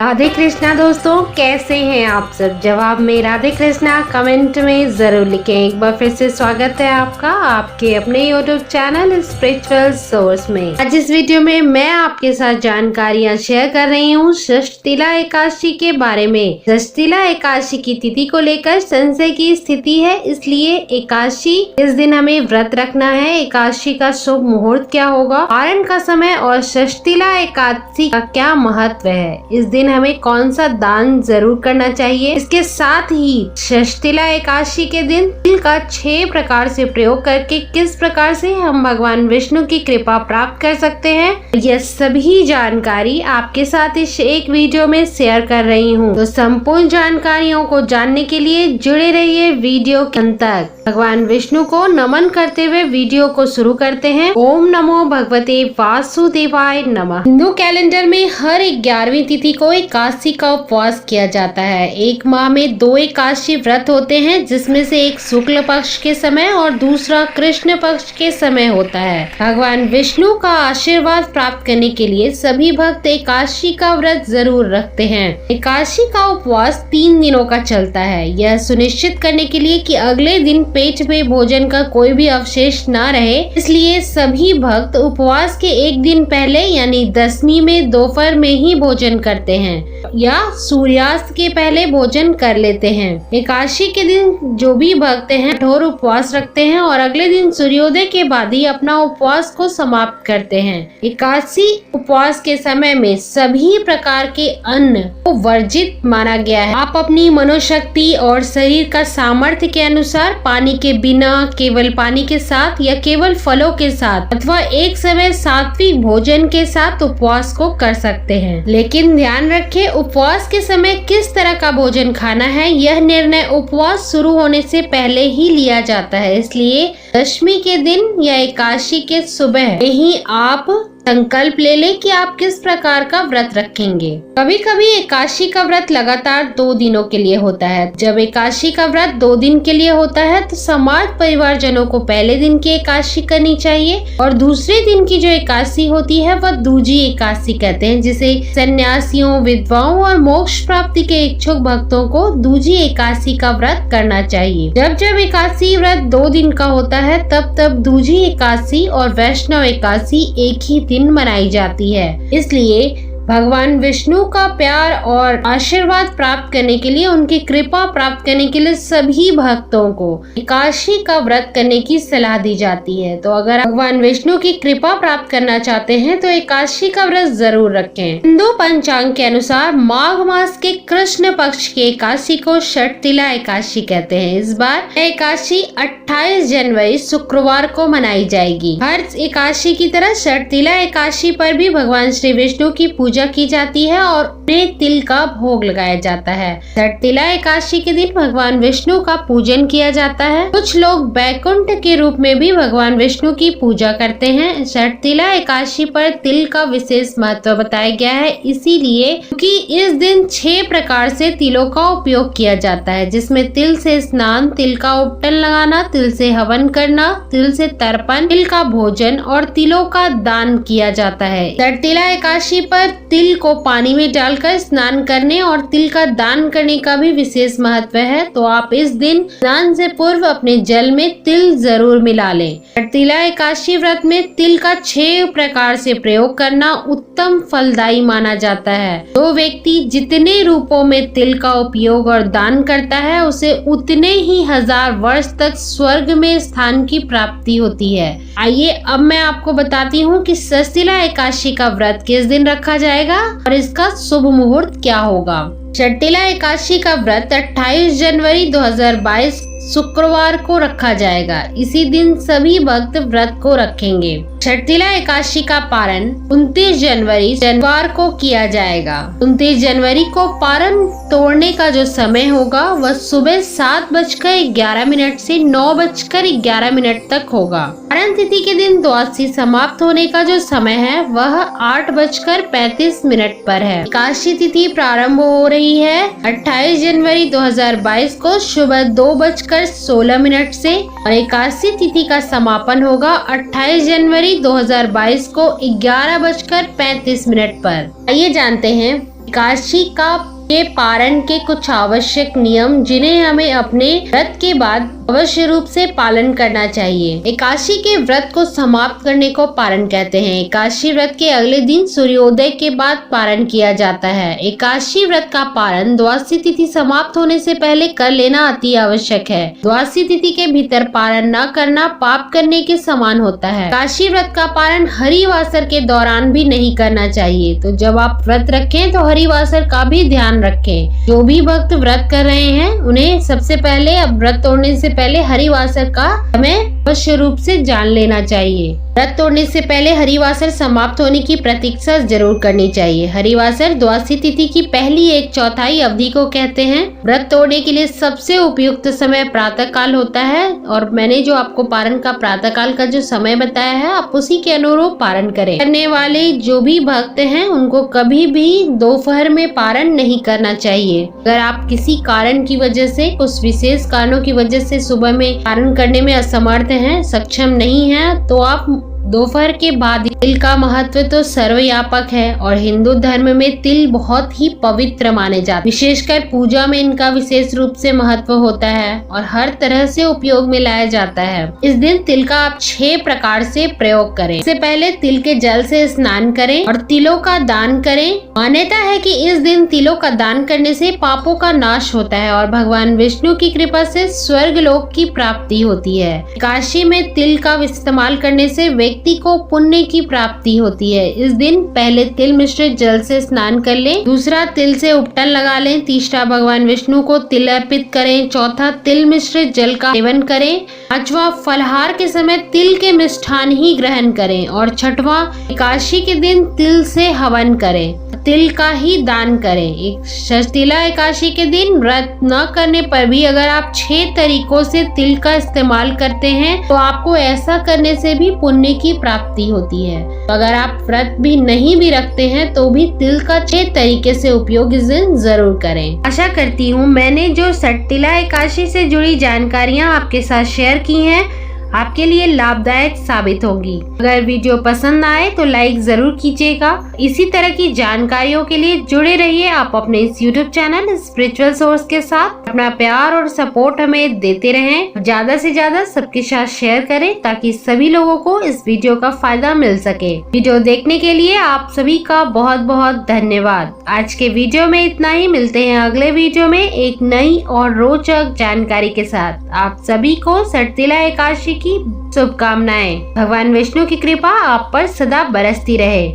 राधे कृष्णा दोस्तों, कैसे हैं आप सब। जवाब में राधे कृष्णा कमेंट में जरूर लिखें। एक बार फिर से स्वागत है आपका आपके अपने यूट्यूब चैनल स्पिरिचुअल सोर्स में। आज इस वीडियो में मैं आपके साथ जानकारियां शेयर कर रही हूँ षष्ठीला एकादशी के बारे में। षष्ठीला एकादशी की तिथि को लेकर संशय की स्थिति है, इसलिए एकादशी इस दिन हमें व्रत रखना है। एकादशी का शुभ मुहूर्त क्या होगा, पारण का समय और षष्ठीला एकादशी का क्या महत्व है, इस दिन हमें कौन सा दान जरूर करना चाहिए। इसके साथ ही षष्ठीला एकादशी के दिन तिल का 6 प्रकार से प्रयोग करके किस प्रकार से हम भगवान विष्णु की कृपा प्राप्त कर सकते हैं, यह सभी जानकारी आपके साथ इस एक वीडियो में शेयर कर रही हूँ। तो संपूर्ण जानकारियों को जानने के लिए जुड़े रहिए वीडियो के अंत तक। भगवान विष्णु को नमन करते हुए वीडियो को शुरू करते हैं। ओम नमो भगवते वासुदेवाय नमः। हिंदू कैलेंडर में हर 11वीं तिथि को एकादशी का उपवास किया जाता है। एक माह में 2 एकादशी व्रत होते हैं, जिसमें से एक शुक्ल पक्ष के समय और दूसरा कृष्ण पक्ष के समय होता है। भगवान विष्णु का आशीर्वाद प्राप्त करने के लिए सभी भक्त एकादशी का व्रत जरूर रखते हैं। एकादशी का उपवास 3 दिनों का चलता है, यह सुनिश्चित करने के लिए कि अगले दिन पेट में भोजन का कोई भी अवशेष न रहे। इसलिए सभी भक्त उपवास के एक दिन पहले यानी दशमी में दोपहर में ही भोजन करते हैं या सूर्यास्त के पहले भोजन कर लेते हैं। एकादशी के दिन जो भी भक्त हैं कठोर उपवास रखते हैं और अगले दिन सूर्योदय के बाद ही अपना उपवास को समाप्त करते हैं। एकादशी उपवास के समय में सभी प्रकार के अन्न को वर्जित माना गया है। आप अपनी मनोशक्ति और शरीर का सामर्थ्य के अनुसार पानी के बिना, केवल पानी के साथ या केवल फलों के साथ अथवा एक समय सात्विक भोजन के साथ उपवास को कर सकते हैं। लेकिन ध्यान रखें, उपवास के समय किस तरह का भोजन खाना है यह निर्णय उपवास शुरू होने से पहले ही लिया जाता है। इसलिए दशमी के दिन या एकादशी के सुबह ही आप संकल्प ले लें कि आप किस प्रकार का व्रत रखेंगे। कभी कभी एकादशी का व्रत लगातार 2 दिनों के लिए होता है। जब एकादशी का व्रत 2 दिन के लिए होता है तो समाज परिवारजनों को पहले दिन की एकादशी करनी चाहिए और दूसरे दिन की जो एकादशी होती है वह दूजी एकादशी कहते हैं, जिसे सन्यासियों, विधवाओं और मोक्ष प्राप्ति के इच्छुक भक्तों को दूजी एकादशी का व्रत करना चाहिए। जब एकादशी व्रत 2 दिन का होता है तब दूजी एकादशी और वैष्णव एकादशी एक ही दिन मनाई जाती है। इसलिए भगवान विष्णु का प्यार और आशीर्वाद प्राप्त करने के लिए, उनकी कृपा प्राप्त करने के लिए सभी भक्तों को एकादशी का व्रत करने की सलाह दी जाती है। तो अगर भगवान विष्णु की कृपा प्राप्त करना चाहते हैं तो एकादशी का व्रत जरूर रखें। हिंदू पंचांग के अनुसार माघ मास के कृष्ण पक्ष की एकादशी को षष्ठीला एकादशी कहते हैं। इस बार एकादशी 28 जनवरी शुक्रवार को मनाई जाएगी। हर एकादशी की तरह षष्ठीला एकादशी पर भी भगवान श्री विष्णु की पूजा की जाती है और उन्हें तिल का भोग लगाया जाता है। षष्ठीला एकादशी के दिन भगवान विष्णु का पूजन किया जाता है। कुछ लोग बैकुंठ के रूप में भी भगवान विष्णु की पूजा करते हैं। षष्ठीला एकादशी पर तिल का विशेष महत्व बताया गया है, इसीलिए क्योंकि इस दिन 6 प्रकार से तिलों का उपयोग किया जाता है, जिसमें तिल से स्नान, तिल का उपटन लगाना, तिल से हवन करना, तिल से तर्पण, तिल का भोजन और तिलों का दान किया जाता है। षष्ठीला एकादशी पर तिल को पानी में डालकर स्नान करने और तिल का दान करने का भी विशेष महत्व है। तो आप इस दिन स्नान से पूर्व अपने जल में तिल जरूर मिला लें। षष्ठीला एकादशी व्रत में तिल का 6 प्रकार से प्रयोग करना उत्तम फलदायी माना जाता है। जो व्यक्ति जितने रूपों में तिल का उपयोग और दान करता है उसे उतने ही 1000 वर्ष तक स्वर्ग में स्थान की प्राप्ति होती है। आइए अब मैं आपको बताती हूँ कि षष्ठीला एकादशी का व्रत किस दिन रखा जाएगा और इसका शुभ मुहूर्त क्या होगा। षष्ठीला एकादशी का व्रत 28 जनवरी 2022 शुक्रवार को रखा जाएगा। इसी दिन सभी भक्त व्रत को रखेंगे। षष्ठीला एकादशी का पारण 29 जनवरी शनिवार को किया जाएगा। 29 जनवरी को पारण तोड़ने का जो समय होगा वह सुबह 7:11 से 9:11 तक होगा। पारण तिथि के दिन द्वादशी समाप्त होने का जो समय है वह 8:35 पर है। एकादशी तिथि प्रारंभ हो रही है 28 जनवरी 2022 को सुबह 2:16 से और एकादशी तिथि का समापन होगा 28 जनवरी 2022 को 11:35 पर। आइए जानते हैं एकादशी के पारण के कुछ आवश्यक नियम जिन्हें हमें अपने व्रत के बाद अवश्य रूप से पालन करना चाहिए। एकादशी के व्रत को समाप्त करने को पारण कहते हैं। एकादशी व्रत के अगले दिन सूर्योदय के बाद पारण किया जाता है। एकादशी व्रत का पारण द्वादशी तिथि समाप्त होने से पहले कर लेना अति आवश्यक है। द्वादशी तिथि के भीतर पारण न करना पाप करने के समान होता है। एकादशी व्रत का पारण हरिवासर के दौरान भी नहीं करना चाहिए। तो जब आप व्रत रखें तो हरिवासर का भी ध्यान रखें। जो भी भक्त व्रत कर रहे हैं उन्हें सबसे पहले अब व्रत तोड़ने से पहले हरिवासर का समय अवश्य रूप से जान लेना चाहिए। व्रत तोड़ने से पहले हरिवासर समाप्त होने की प्रतीक्षा जरूर करनी चाहिए। हरिवासर द्वादशी तिथि की पहली 1/4 अवधि को कहते हैं। व्रत तोड़ने के लिए सबसे उपयुक्त समय प्रातः काल होता है और मैंने जो आपको पारण का प्रातः काल का जो समय बताया है आप उसी के अनुरूप पारण करें। करने वाले जो भी भक्त हैं उनको कभी भी दोपहर में पारण नहीं करना चाहिए। अगर आप किसी कारण की वजह से कुछ विशेष कारणों की वजह से सुबह में पारण करने में असमर्थ हैं, सक्षम नहीं हैं, तो आप दोपहर के बाद तिल का महत्व तो सर्वव्यापक है और हिंदू धर्म में तिल बहुत ही पवित्र माने जाते हैं। विशेषकर पूजा में इनका विशेष रूप से महत्व होता है और हर तरह से उपयोग में लाया जाता है। इस दिन तिल का आप 6 प्रकार से प्रयोग करें। इससे पहले तिल के जल से स्नान करें और तिलों का दान करें। मान्यता है कि इस दिन तिलों का दान करने से पापों का नाश होता है और भगवान विष्णु की कृपा से स्वर्ग लोक की प्राप्ति होती है। एकादशी में तिल का इस्तेमाल करने से व्यक्ति को पुण्य की प्राप्ति होती है। इस दिन पहले तिल मिश्रित जल से स्नान कर लें, दूसरा तिल से उपटन लगा लें, तीसरा भगवान विष्णु को तिल अर्पित करें, चौथा तिल मिश्रित जल का सेवन करें, पांचवा फलहार के समय तिल के मिष्ठान ही ग्रहण करें और छठवां एकादशी के दिन तिल से हवन करें, तिल का ही दान करें। षष्ठीला एकादशी के दिन व्रत न करने पर भी अगर आप 6 तरीकों से तिल का इस्तेमाल करते हैं तो आपको ऐसा करने से भी पुण्य की प्राप्ति होती है। तो अगर आप व्रत भी नहीं भी रखते हैं तो भी तिल का 6 तरीके से उपयोग इस दिन जरूर करें। आशा करती हूँ मैंने जो षष्ठीला एकादशी से जुड़ी जानकारियाँ आपके साथ शेयर की हैं आपके लिए लाभदायक साबित होगी। अगर वीडियो पसंद आए तो लाइक जरूर कीजिएगा। इसी तरह की जानकारियों के लिए जुड़े रहिए आप अपने इस YouTube चैनल स्पिरिचुअल सोर्स के साथ। अपना प्यार और सपोर्ट हमें देते रहें। ज्यादा से ज्यादा सबके साथ शेयर करें ताकि सभी लोगों को इस वीडियो का फायदा मिल सके। वीडियो देखने के लिए आप सभी का बहुत बहुत धन्यवाद। आज के वीडियो में इतना ही। मिलते हैं अगले वीडियो में एक नई और रोचक जानकारी के साथ। आप सभी को षष्ठीला एकादशी की शुभकामनाएं। भगवान विष्णु की कृपा आप पर सदा बरसती रहे।